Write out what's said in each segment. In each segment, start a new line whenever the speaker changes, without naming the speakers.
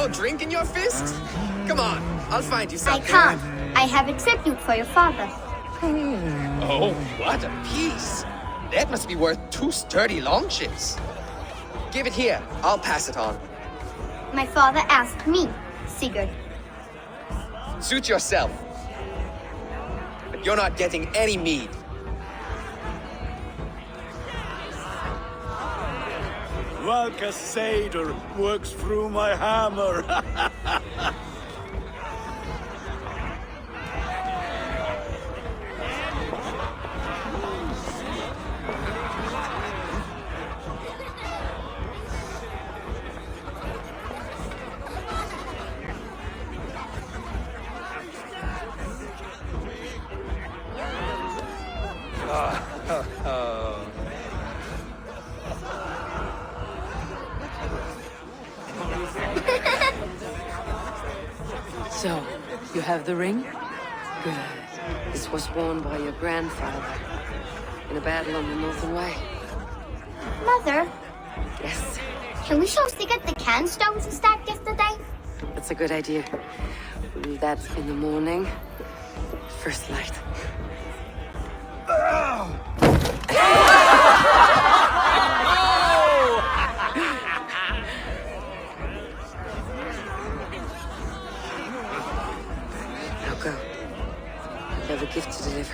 no drink in your fist? Come on, I'll find you
I
something.
can't. I have a tribute for your father.
Oh, what a piece. That must be worth 2 sturdy long ships. Give it here. I'll pass it on.
My father asked me, Sigurd.
Suit yourself. But you're not getting any mead.
Valka Seder works through my hammer.
So, you have the ring? Good. This was worn by your grandfather in a battle on the Northern Way.
Mother,
Yes,
can we show Sigurd the canstones we stacked yesterday?
that's a good idea. We'll do that in the morning. First light. Now go. You have a gift to deliver.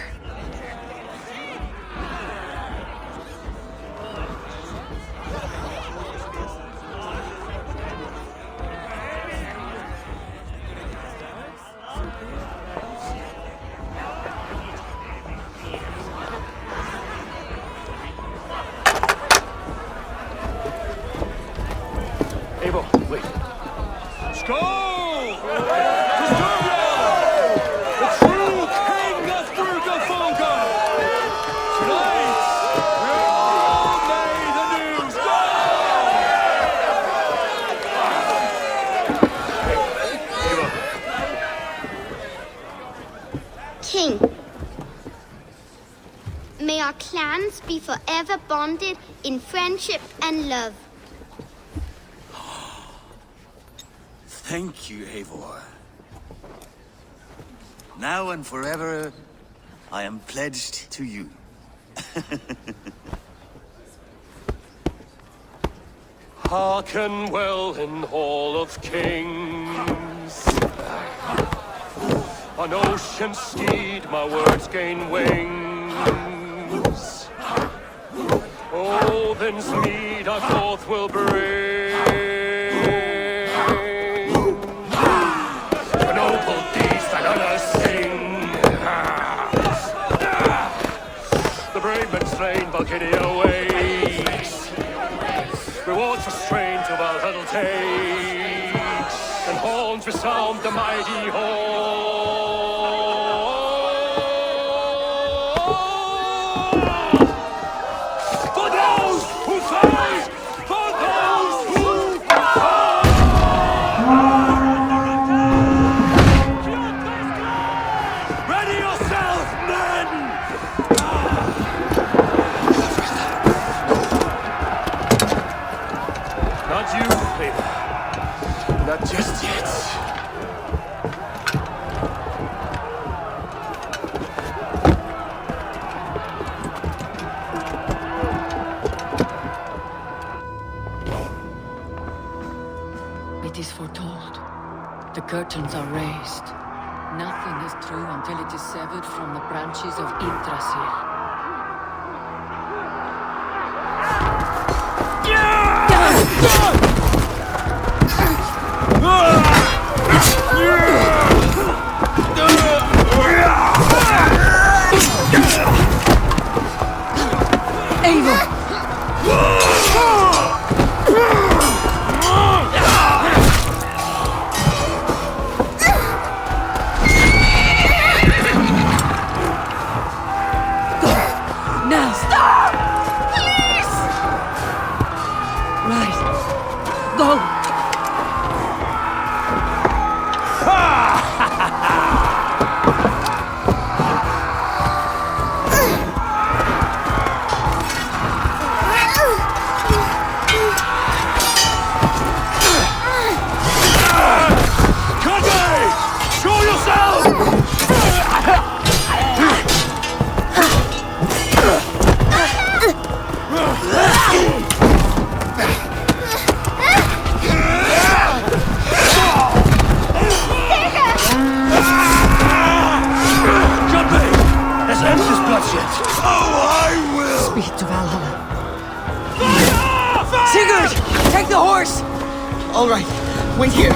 Eivor, wait. Skål! The true king of Brugafolka! Tonight, all may the news go!
King, may our clans be forever bonded in friendship and love.
Thank you, Eivor. Now and forever, I am pledged to you.
Hearken well in Hall of Kings. On ocean steed my words gain wings. Odin's mead I forth will bring. For noble deeds that others sing. The brave men slain Valkyria waits. Rewards for strain to Valhalla takes, and horns resound the mighty horn. For those who fight, for those who fight.
Ready yourself, men!
Not you, Eivor. Not just yet.
It is foretold. The curtains are raised. Nothing is true until it is severed from the branches of Yggdrasil. Now! Stop! Please! Right.
All right, wait here.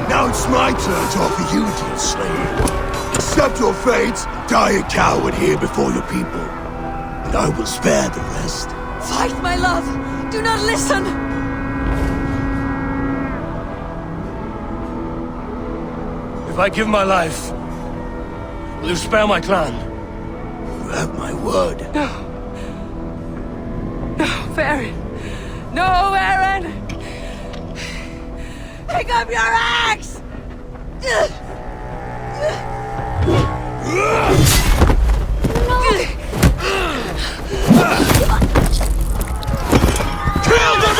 Now it's my turn to offer you, dear slave. Accept your fate, die a coward here before your people, and I will spare the rest.
Fight, my love! Do not listen!
If I give my life, will you spare my clan?
You have my word.
No, Aaron! No, Aaron! Pick up your axe!
Kill them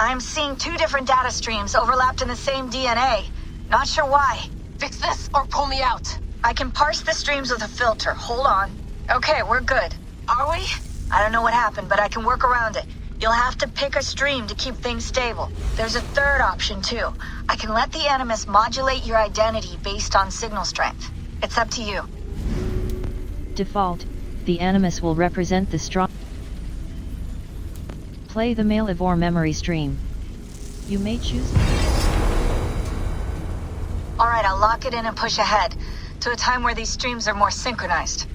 I'm seeing two different data streams overlapped in the same DNA. Not sure why.
Fix this or pull me out.
I can parse the streams with a filter. Hold on. Okay, we're good.
Are we?
I don't know what happened, but I can work around it. You'll have to pick a stream to keep things stable. There's a third option, too. I can let the Animus modulate your identity based on signal strength. It's up to you.
Default, the Animus will represent the strong. Play the male Ivor memory stream. You may choose.
Alright, I'll lock it in and push ahead, to a time where these streams are more synchronized.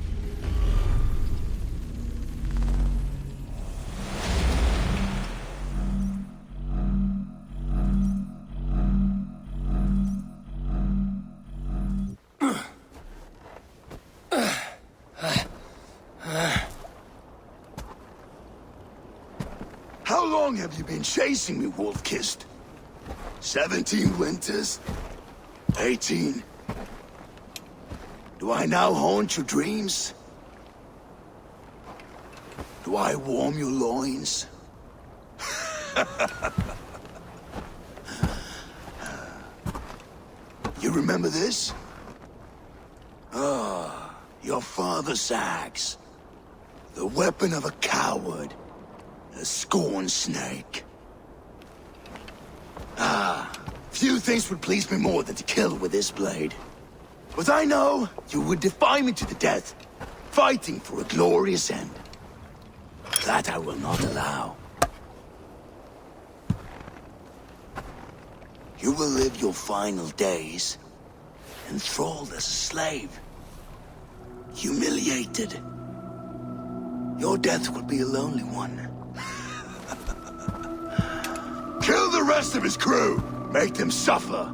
How long have you been chasing me, Wolf-Kissed? 17 winters? 18? Do I now haunt your dreams? Do I warm your loins? You remember this? Ah, your father's axe. The weapon of a coward. A scorn snake. Ah, few things would please me more than to kill with this blade. But I know you would defy me to the death, fighting for a glorious end. That I will not allow. You will live your final days enthralled as a slave. Humiliated. Your death will be a lonely one. Kill the rest of his crew! Make them suffer!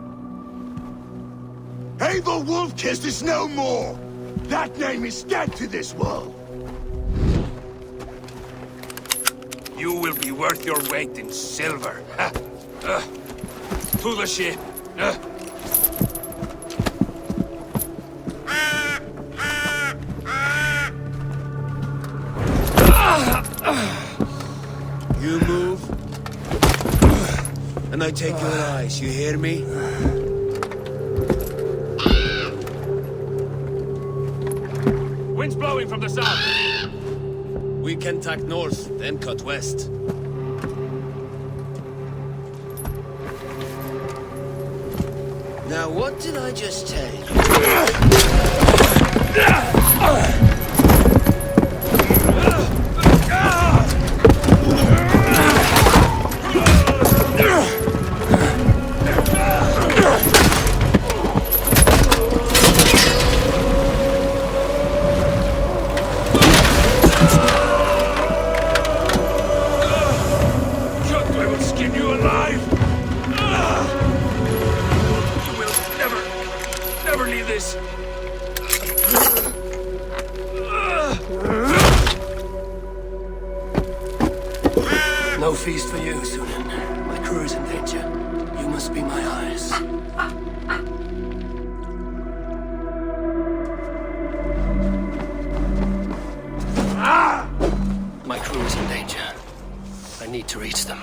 Abel Wolf-Kissed is no more! That name is dead to this world!
You will be worth your weight in silver. To the ship.
You move, and I take your eyes, you hear me?
Wind's blowing from the south.
We can tack north, then cut west. Now, what did I just tell you?
I will skin you alive! You will never leave this!
No feast for you, Sunan. My crew is in danger. You must be my eyes. My crew is in danger. I need to reach them.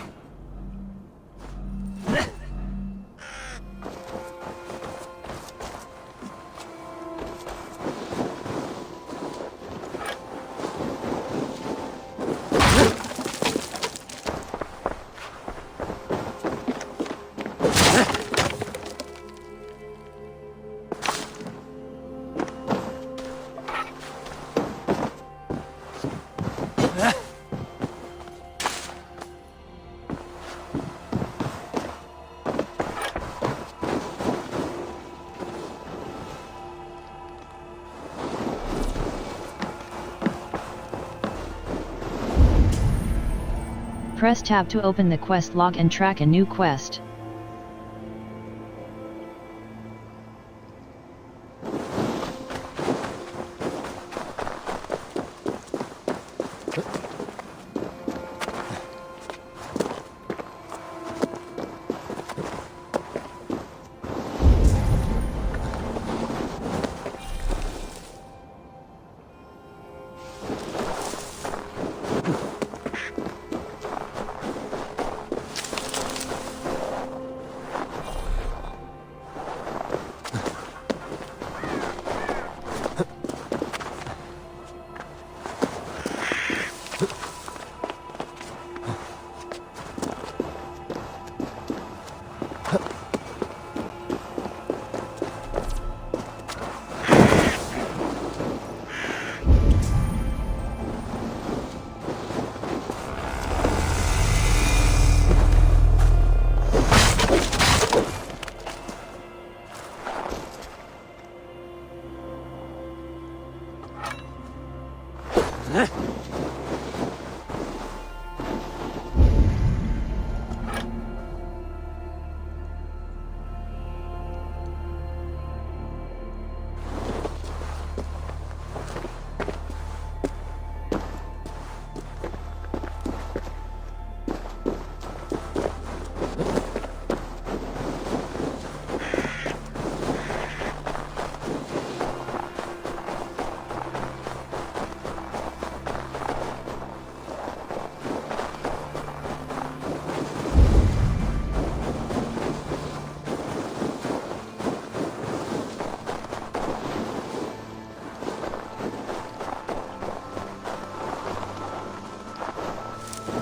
Press tab to open the quest log and track a new quest.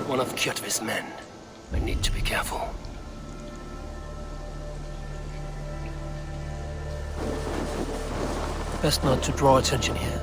One of Kjotve's men. I need to be careful. Best not to draw attention here.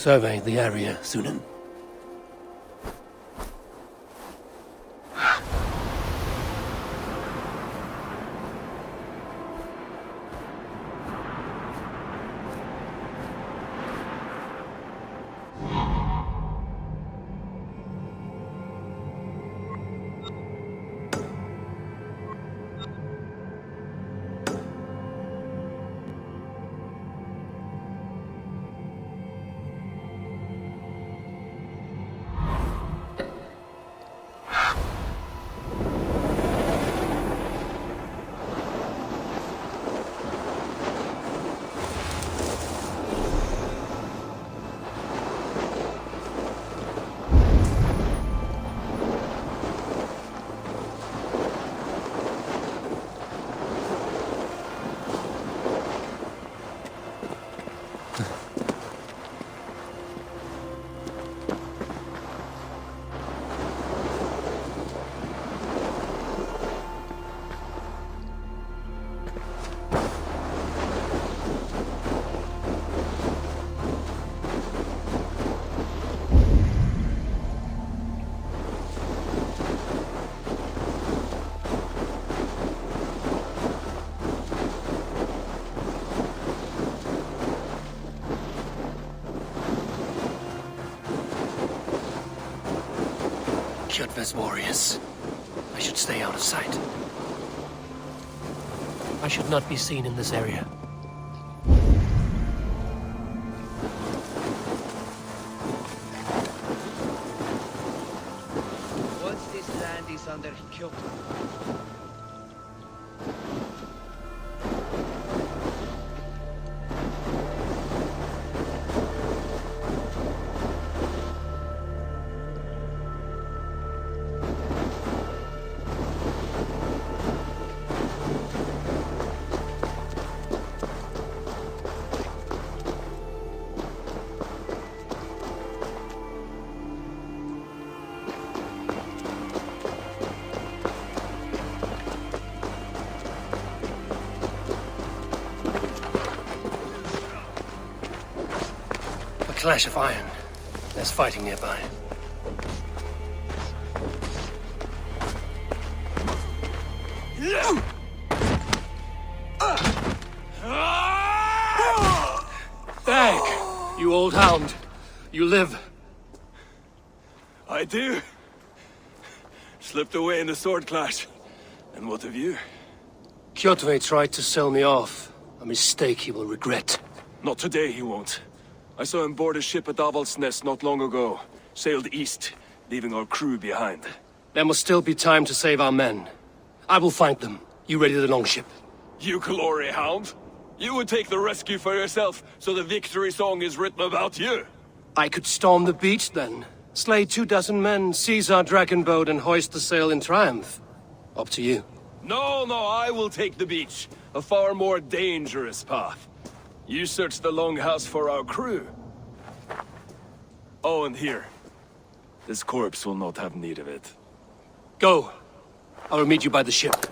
Survey the area, Sunan. Kjotve's warriors. I should stay out of sight. I should not be seen in this area.
Once this land is under Kyoto,
Clash of iron. There's fighting nearby. Dag! You old hound. You live.
I do. Slipped away in the sword clash. And what of you?
Kjotve tried to sell me off. A mistake he will regret.
Not today, he won't. I saw him board a ship at Avaldsnes not long ago. Sailed east, leaving our crew behind.
There must still be time to save our men. I will find them. You ready the longship?
You glory hound? You would take the rescue for yourself, so the victory song is written about you.
I could storm the beach then. Slay 24 men, seize our dragon boat and hoist the sail in triumph. Up to you.
No, I will take the beach. A far more dangerous path. You search the longhouse for our crew. Oh, and here. This corpse will not have need of it.
Go. I will meet you by the ship.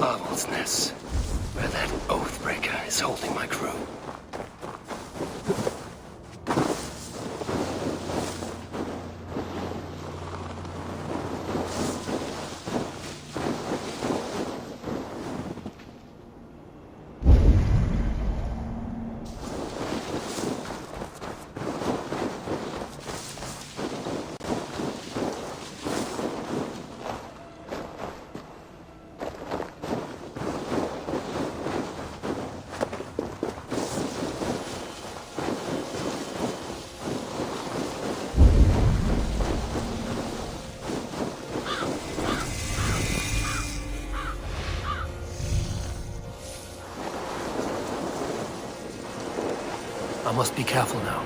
Avaldsnes, where that Oathbreaker is holding my crew. I must be careful now.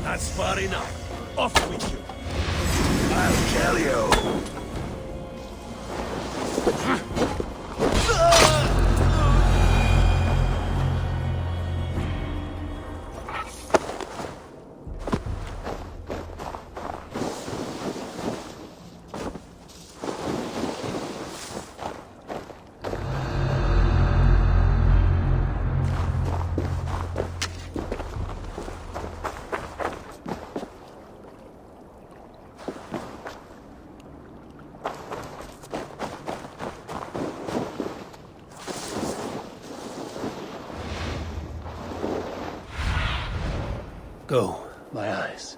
That's far enough. Off with you. I'll kill you.
Go, my eyes.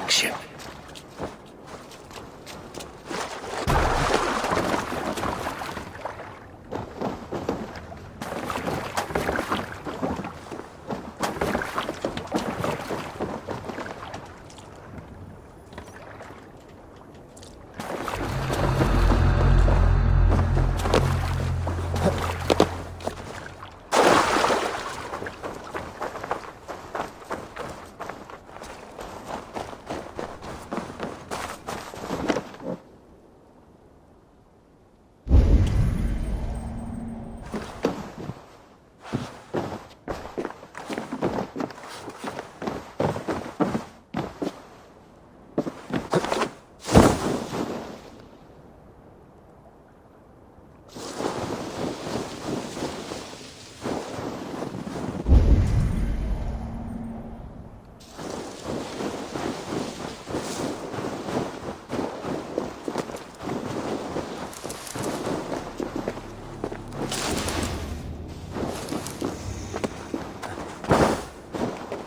Ship.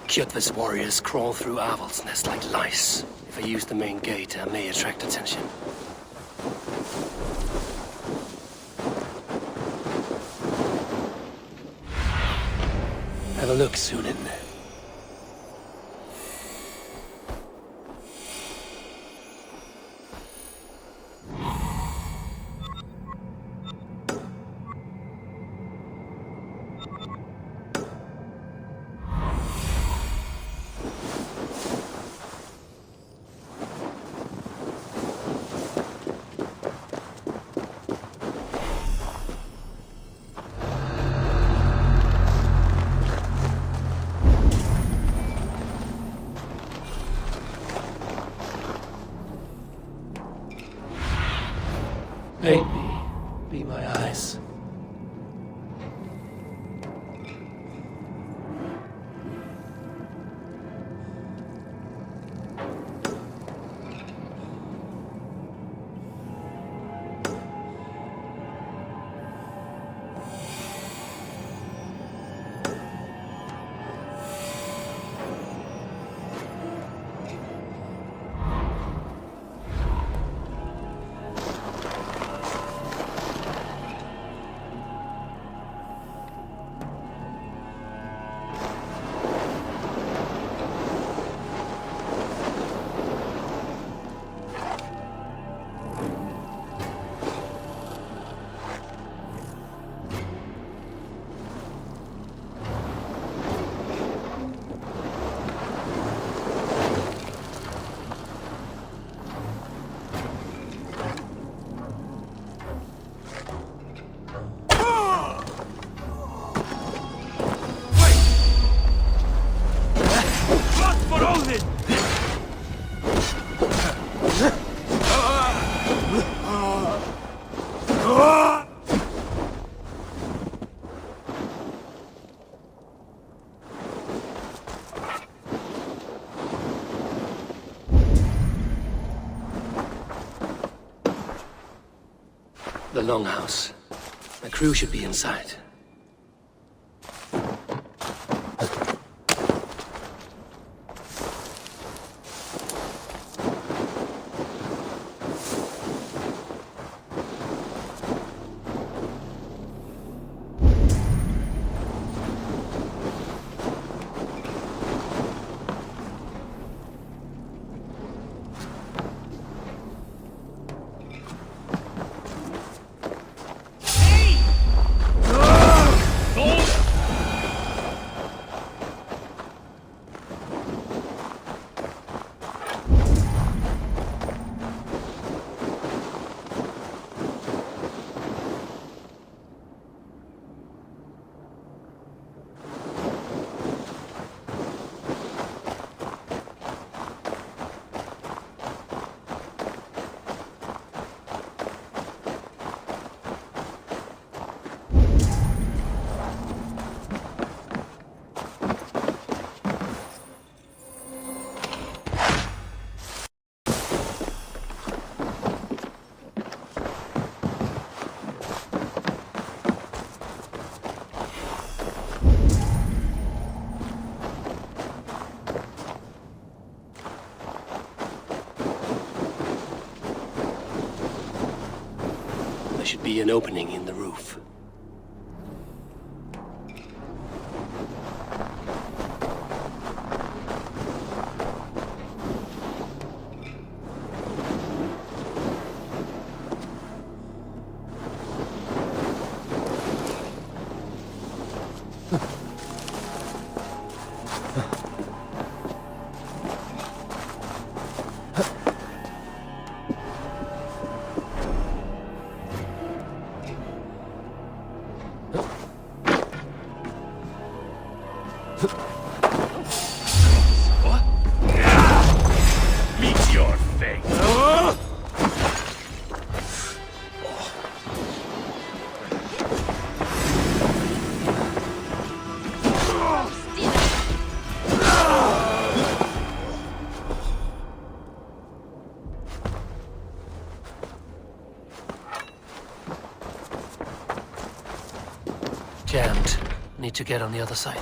Kjotve's warriors crawl through Aval's nest like lice. If I use the main gate, I may attract attention. Have a look, Sunan. the longhouse. My crew should be inside. There should be an opening in the roof.
Meet your fate.
Jammed. Need to get on the other side.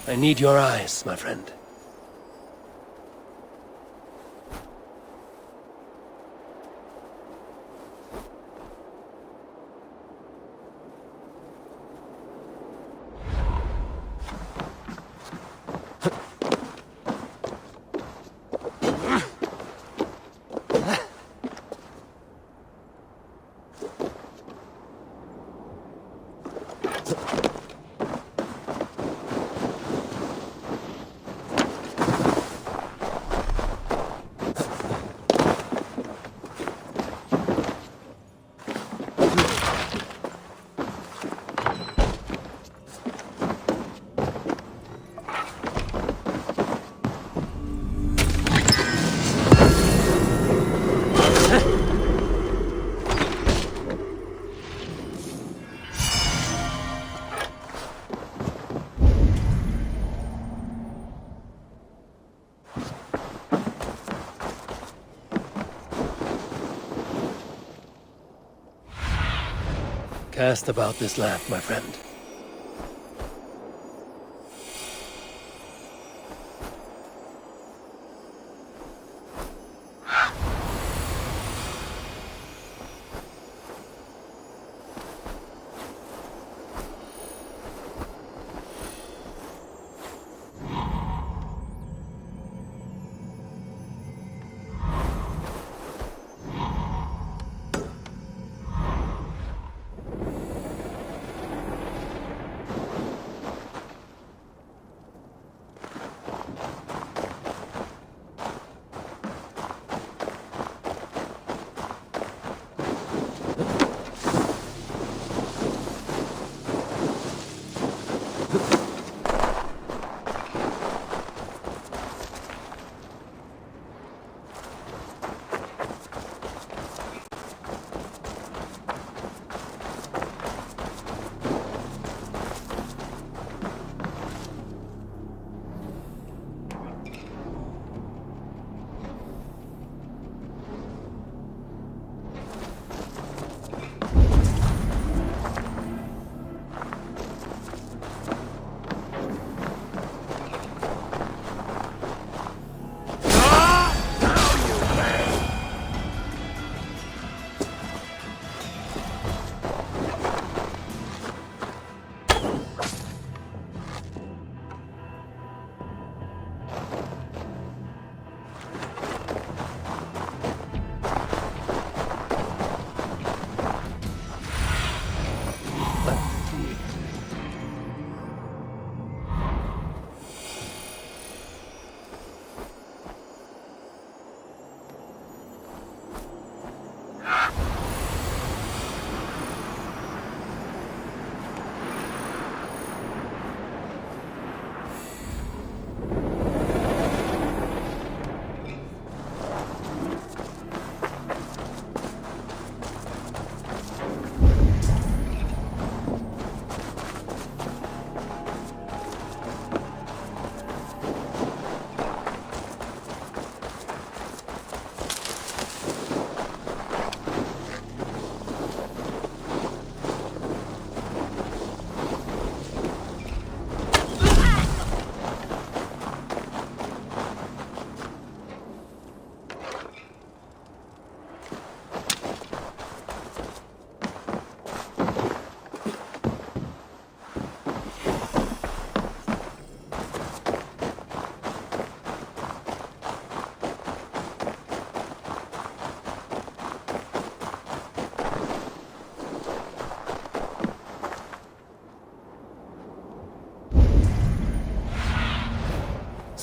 I need your eyes, my friend. Cast about this lamp, my friend.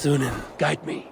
Thunin, guide me.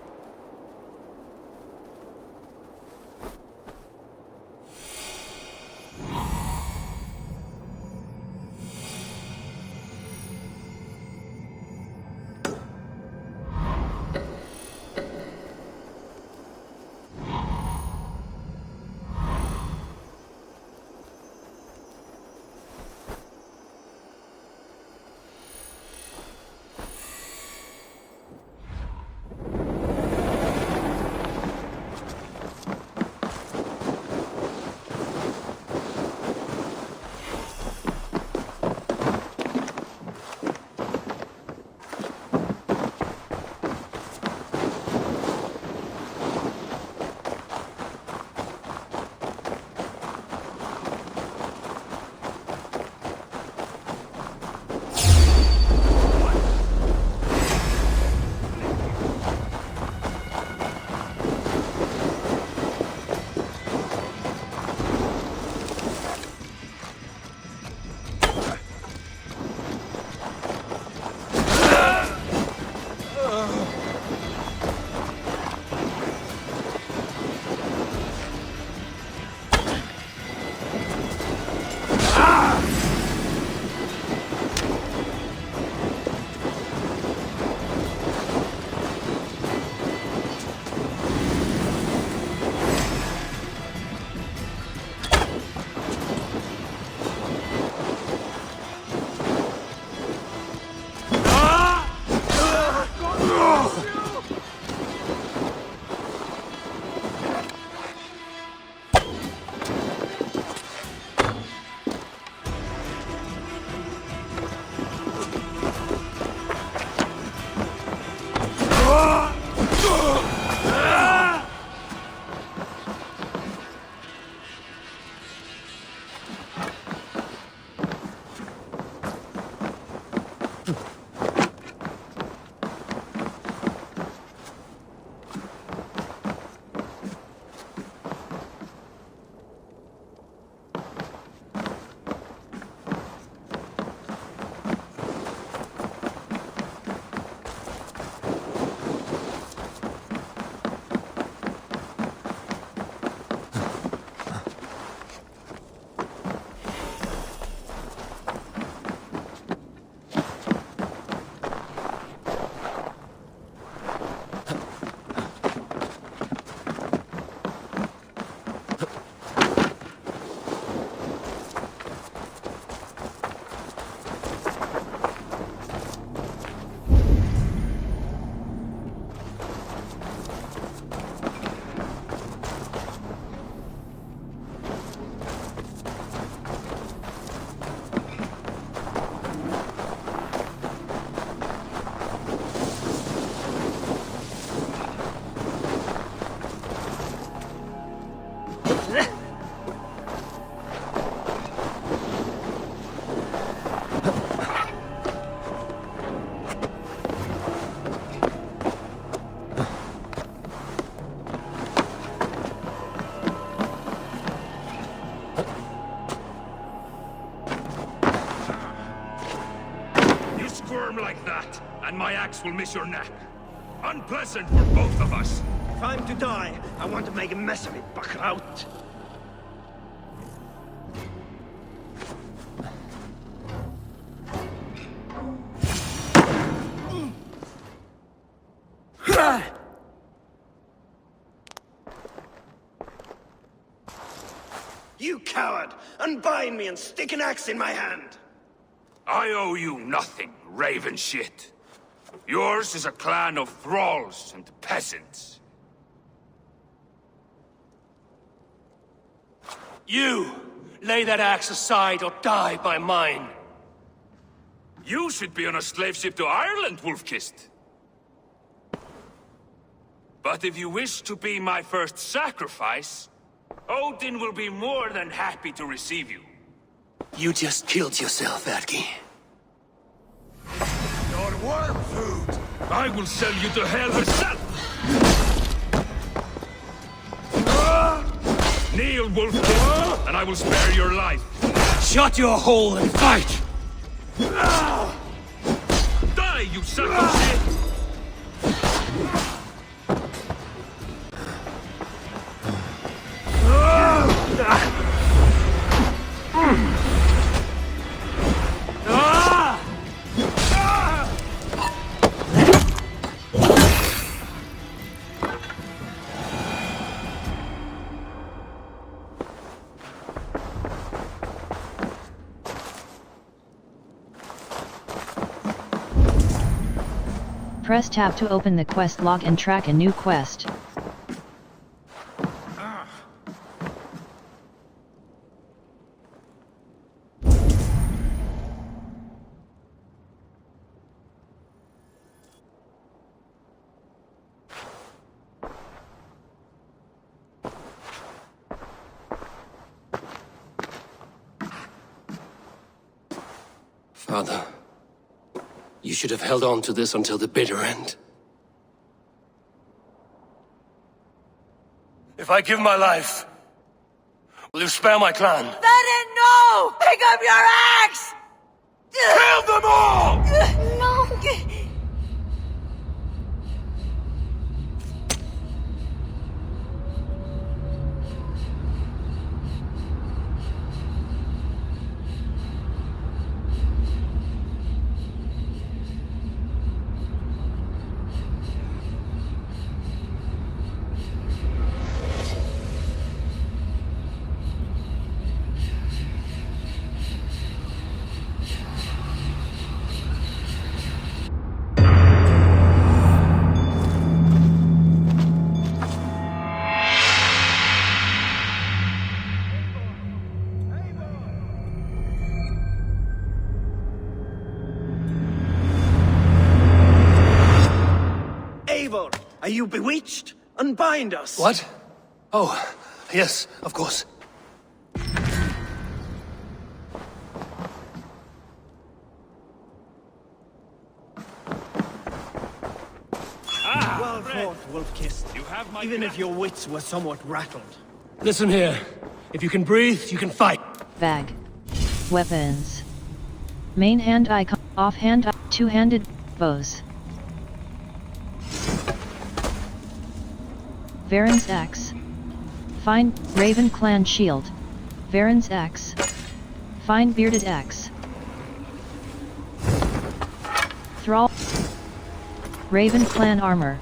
Like that, and my axe will miss your neck. Unpleasant for both of us.
Time to die. I want to make a mess of it, Bakraut. You coward! Unbind me and stick an axe in my hand!
I owe you nothing, raven shit. Yours is a clan of thralls and peasants.
You! Lay that axe aside or die by mine.
You should be on a slave ship to Ireland, Wolfkist. But if you wish to be my first sacrifice, Odin will be more than happy to receive you.
You just killed yourself, Adki.
Your worm food! I will sell you to hell herself! Kneel, Wolfkist, and I will spare your life.
Shut your hole and fight!
Die, you son of shit!
Press tab to open the quest log and track a new quest.
Father, you should have held on to this until the bitter end. If I give my life, will you spare my clan?
Then no! Pick up your axe!
Kill them all!
No!
Eivor, are you bewitched? Unbind us.
What? Oh, yes, of course.
Well fought, Wolf-Kissed. Even if your wits were somewhat rattled.
Listen here. If you can breathe, you can fight.
Bag. Weapons. Main hand icon. Offhand. Two-handed. Bows. Varen's axe. Fine. Raven clan shield. Varen's axe. Fine bearded axe. Thrall. Raven clan armor.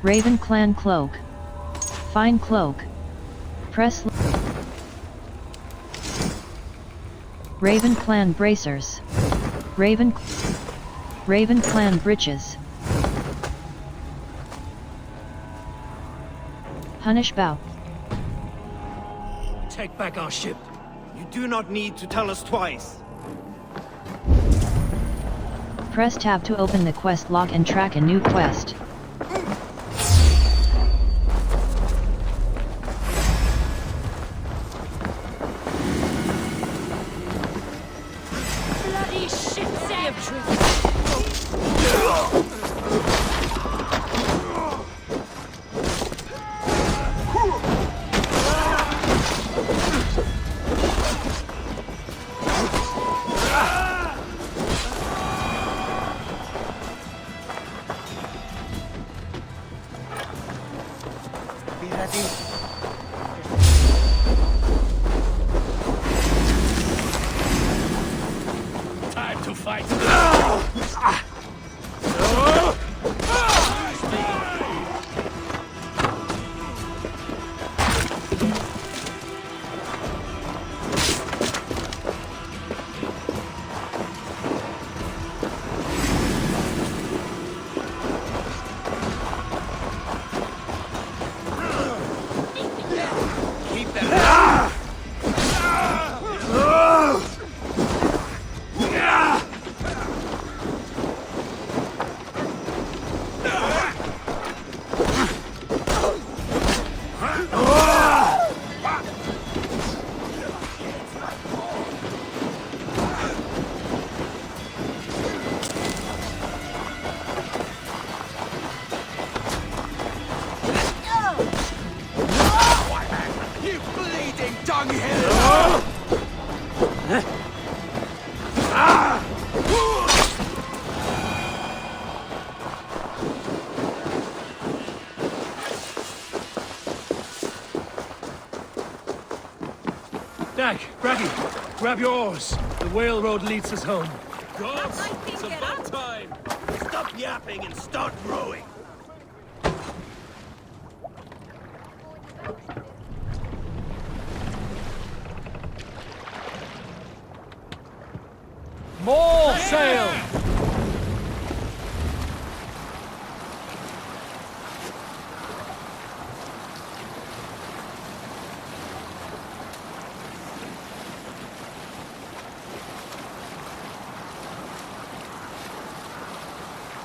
Raven clan cloak. Fine cloak. Press. Raven clan bracers. Raven clan breeches. Punish bow.
Take back our ship.
You do not need to tell us twice.
Press tab to open the quest log and track a new quest.
Bloody shit, Sam!
Be ready.
Time to fight.
Keep them. You bleeding dunghill!
Dak, Braggy, grab your oars. The whale road leads us home.
Gods, it's about time! Stop yapping and start rowing!
More sail!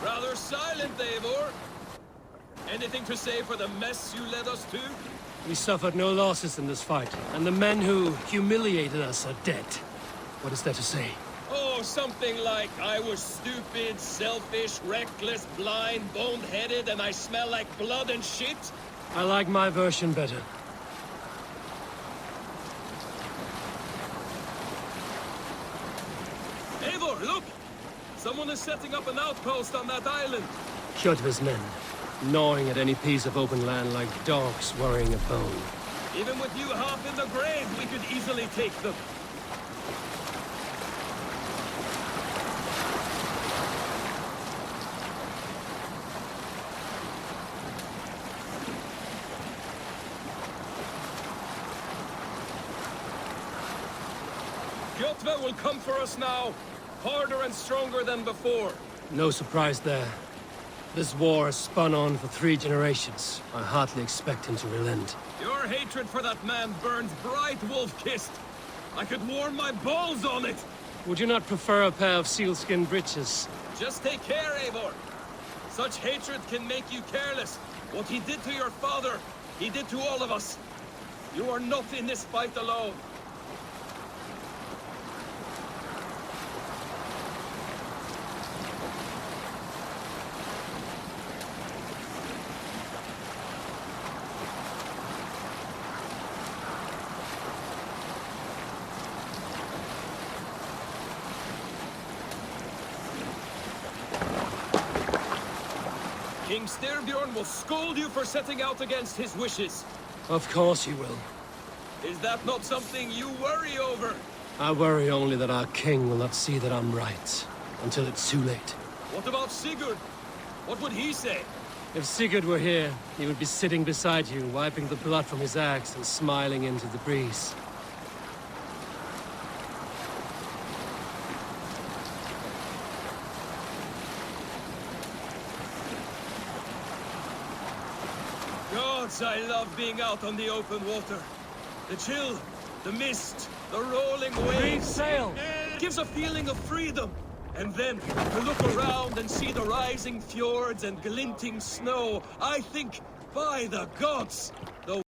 Rather silent, Eivor. Anything to say for the mess you led us to?
We suffered no losses in this fight, and the men who humiliated us are dead. What is there to say?
Oh, something like, I was stupid, selfish, reckless, blind, bone-headed, and I smell like blood and shit?
I like my version better.
Eivor, look! Someone is setting up an outpost on that island.
Kjotve's men, gnawing at any piece of open land like dogs worrying a bone.
Even with you half in the grave, we could easily take them. Kjotve will come for us now, harder and stronger than before.
No surprise there. This war has spun on for 3 generations. I hardly expect him to relent.
Your hatred for that man burns bright, wolf-kissed. I could warm my balls on it.
Would you not prefer a pair of sealskin breeches?
Just take care, Eivor. Such hatred can make you careless. What he did to your father, he did to all of us. You are not in this fight alone. King Styrbjorn will scold you for setting out against his wishes.
Of course he will.
Is that not something you worry over?
I worry only that our king will not see that I'm right, until it's too late.
What about Sigurd? What would he say?
If Sigurd were here, he would be sitting beside you, wiping the blood from his axe and smiling into the breeze.
Gods, I love being out on the open water. The chill, the mist, the rolling waves.
Sail!
It gives a feeling of freedom. And then, to look around and see the rising fjords and glinting snow, I think, by the gods, the